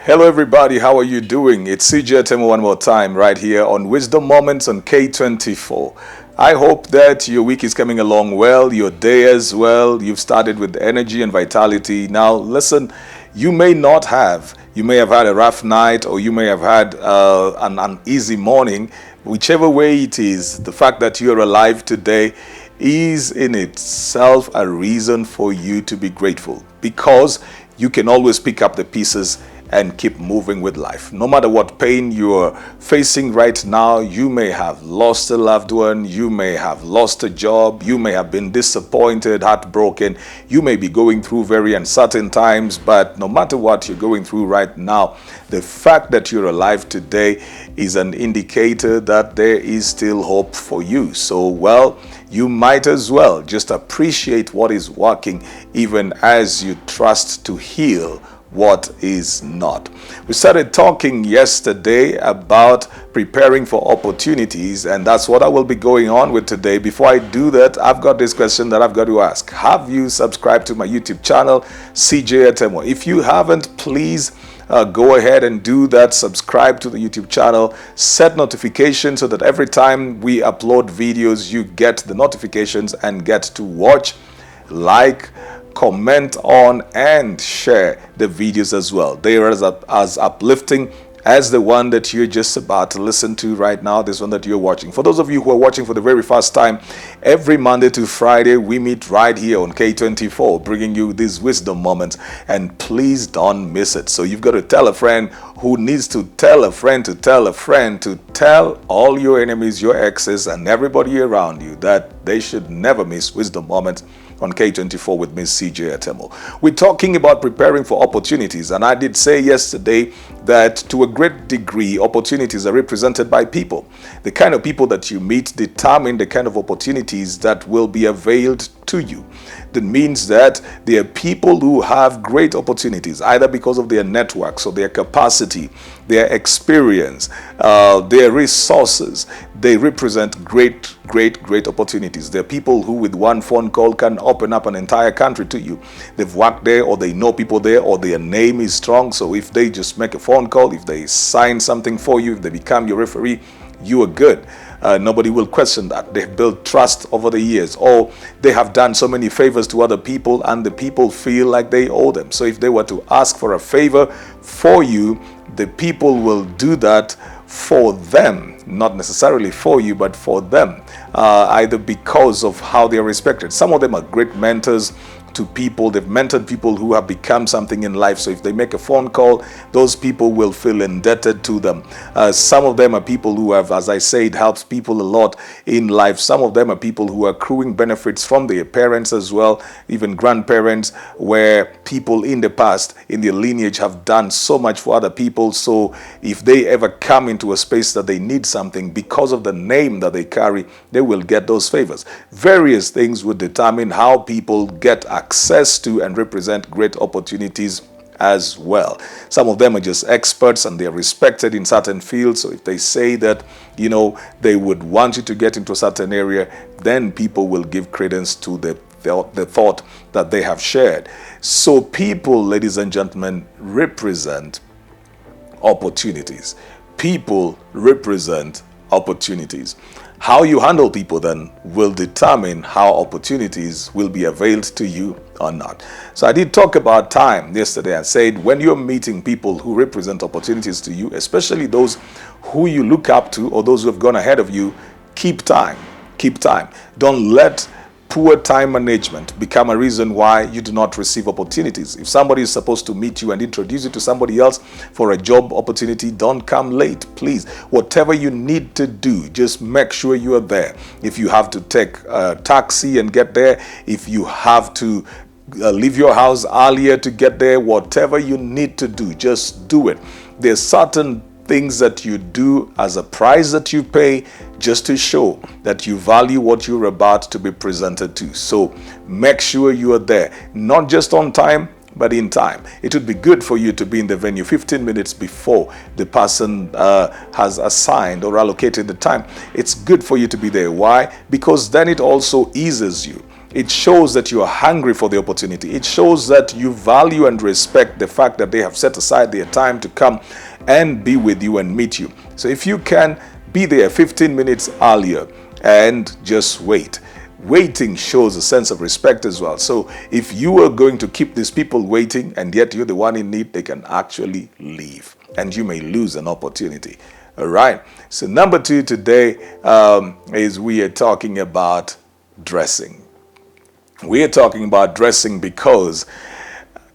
Hello, everybody. How are you doing? It's CJ Atemo one more time, right here on Wisdom Moments on K24. I hope that your week is coming along well, your day as well. You've started with energy and vitality. Now, listen, you may have had a rough night, or you may have had an uneasy morning. Whichever way it is, the fact that you're alive today is in itself a reason for you to be grateful, because you can always pick up the pieces and keep moving with life. No matter what pain you're facing right now, you may have lost a loved one, you may have lost a job, you may have been disappointed, heartbroken, you may be going through very uncertain times, but no matter what you're going through right now, the fact that you're alive today is an indicator that there is still hope for you. So, well, you might as well just appreciate what is working, even as you trust to heal what is not. We started talking yesterday about preparing for opportunities, and that's what I will be going on with today. Before I do that, I've got this question that I've got to ask. Have you subscribed to my YouTube channel, CJ Atemo? If you haven't, please go ahead and do that. Subscribe to the YouTube channel, set notifications so that every time we upload videos, you get the notifications and get to watch, like, comment on, and share the videos as well. They are as uplifting as the one that you're just about to listen to right now, this one that you're watching. For those of you who are watching for the very first time, every Monday to Friday, we meet right here on K24, bringing you these wisdom moments, and please don't miss it. So you've got to tell a friend who needs to tell a friend to tell a friend to tell all your enemies, your exes, and everybody around you that they should never miss wisdom moments on K24 with Miss CJ Atemo. We're talking about preparing for opportunities, and I did say yesterday that to a great degree, opportunities are represented by people. The kind of people that you meet determine the kind of opportunities that will be availed to you. That means that there are people who have great opportunities, either because of their networks or their capacity, their experience, their resources. They represent great opportunities. There are people who with one phone call can open up an entire country to you. They've worked there, or they know people there, or their name is strong. So if they just make a phone call, if they sign something for you, if they become your referee, you are good. Nobody will question that. They've built trust over the years, or they have done so many favors to other people, and the people feel like they owe them. So if they were to ask for a favor for you, the people will do that for them, not necessarily for you, but for them, either because of how they are respected. Some of them are great mentors to people. They've mentored people who have become something in life. So if they make a phone call, those people will feel indebted to them. Some of them are people who have, as I said, helps people a lot in life. Some of them are people who are accruing benefits from their parents as well, even grandparents, where people in the past, in their lineage, have done so much for other people. So if they ever come into a space that they need something, because of the name that they carry, they will get those favors. Various things would determine how people get access to and represent great opportunities as well. Some of them are just experts and they are respected in certain fields. So if they say that, they would want you to get into a certain area, then people will give credence to the thought that they have shared. So people, ladies and gentlemen, represent opportunities. People represent opportunities. How you handle people then will determine how opportunities will be availed to you or not. So I did talk about time yesterday. I said when you're meeting people who represent opportunities to you, especially those who you look up to or those who have gone ahead of you, keep time. Keep time. Don't let poor time management become a reason why you do not receive opportunities. If somebody is supposed to meet you and introduce you to somebody else for a job opportunity, don't come late, please. Whatever you need to do, just make sure you are there. If you have to take a taxi and get there, if you have to leave your house earlier to get there, whatever you need to do, just do it. There's certain things that you do as a price that you pay just to show that you value what you're about to be presented to. So make sure you are there, not just on time, but in time. It would be good for you to be in the venue 15 minutes before the person has assigned or allocated the time. It's good for you to be there. Why? Because then it also eases you. It shows that you are hungry for the opportunity. It shows that you value and respect the fact that they have set aside their time to come and be with you and meet you. So if you can be there 15 minutes earlier and just wait. Waiting shows a sense of respect as well. So if you are going to keep these people waiting and yet you're the one in need, they can actually leave and you may lose an opportunity. All right. So number 2 today is we are talking about dressing. We are talking about dressing because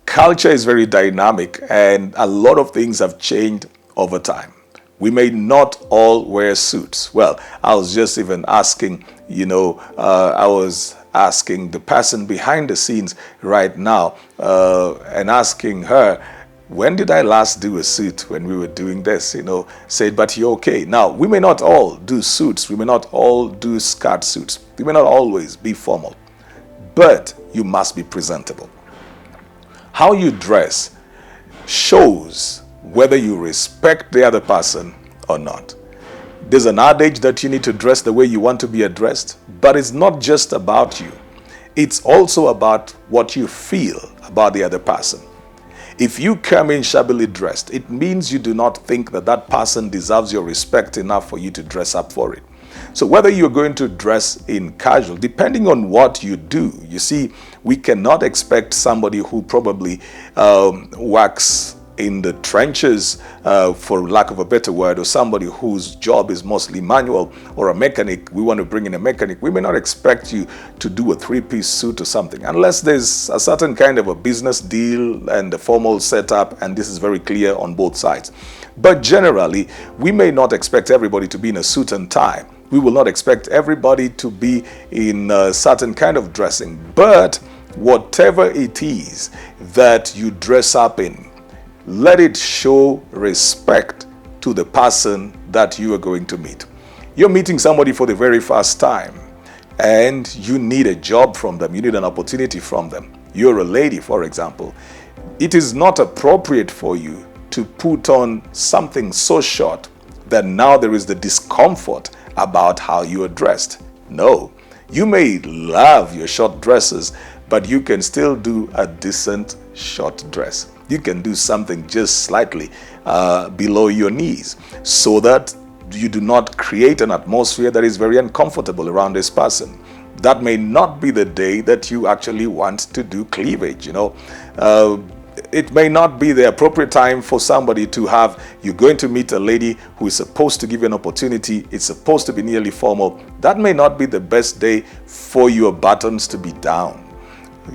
culture is very dynamic and a lot of things have changed over time. We may not all wear suits. Well, I was just even asking, I was asking the person behind the scenes right now and asking her, when did I last do a suit when we were doing this? Said, but you're okay. Now, we may not all do suits. We may not all do skirt suits. We may not always be formal, but you must be presentable. How you dress shows whether you respect the other person or not. There's an adage that you need to dress the way you want to be addressed, but it's not just about you. It's also about what you feel about the other person. If you come in shabbily dressed, it means you do not think that that person deserves your respect enough for you to dress up for it. So whether you're going to dress in casual, depending on what you do, you see, we cannot expect somebody who probably works in the trenches, for lack of a better word, or somebody whose job is mostly manual, or a mechanic. We want to bring in a mechanic. We may not expect you to do a 3-piece suit or something, unless there's a certain kind of a business deal and a formal setup, and this is very clear on both sides. But generally, we may not expect everybody to be in a suit and tie. We will not expect everybody to be in a certain kind of dressing. But whatever it is that you dress up in, let it show respect to the person that you are going to meet. You're meeting somebody for the very first time and you need a job from them. You need an opportunity from them. You're a lady, for example. It is not appropriate for you to put on something so short that now there is the discomfort about how you are dressed. No, you may love your short dresses, but you can still do a decent short dress. You can do something just slightly below your knees so that you do not create an atmosphere that is very uncomfortable around this person. That may not be the day that you actually want to do cleavage, It may not be the appropriate time for somebody to have, you're going to meet a lady who is supposed to give you an opportunity. It's supposed to be nearly formal. That may not be the best day for your buttons to be down.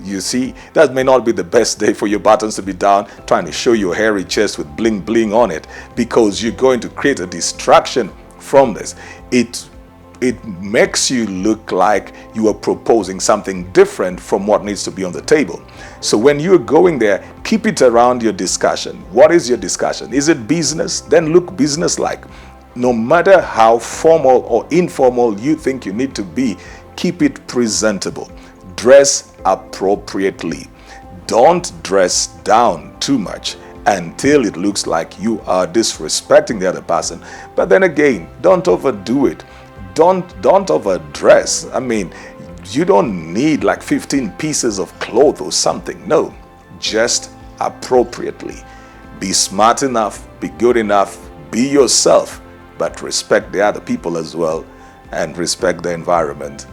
You see, that may not be the best day for your buttons to be down, trying to show your hairy chest with bling bling on it, because you're going to create a distraction from this. It makes you look like you are proposing something different from what needs to be on the table. So when you're going there, keep it around your discussion. What is your discussion? Is it business? Then look business-like. No matter how formal or informal you think you need to be, keep it presentable. Dress appropriately. Don't dress down too much until it looks like you are disrespecting the other person. But then again, don't overdo it. Don't overdress. I mean, you don't need like 15 pieces of cloth or something. No, just appropriately. Be smart enough, be good enough, be yourself, but respect the other people as well and respect the environment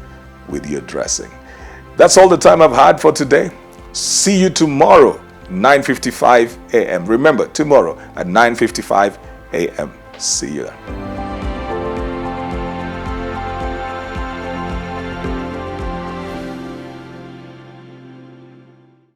with your dressing. That's all the time I've had for today. See you tomorrow, 9:55 a.m. Remember, tomorrow at 9:55 a.m. See you there.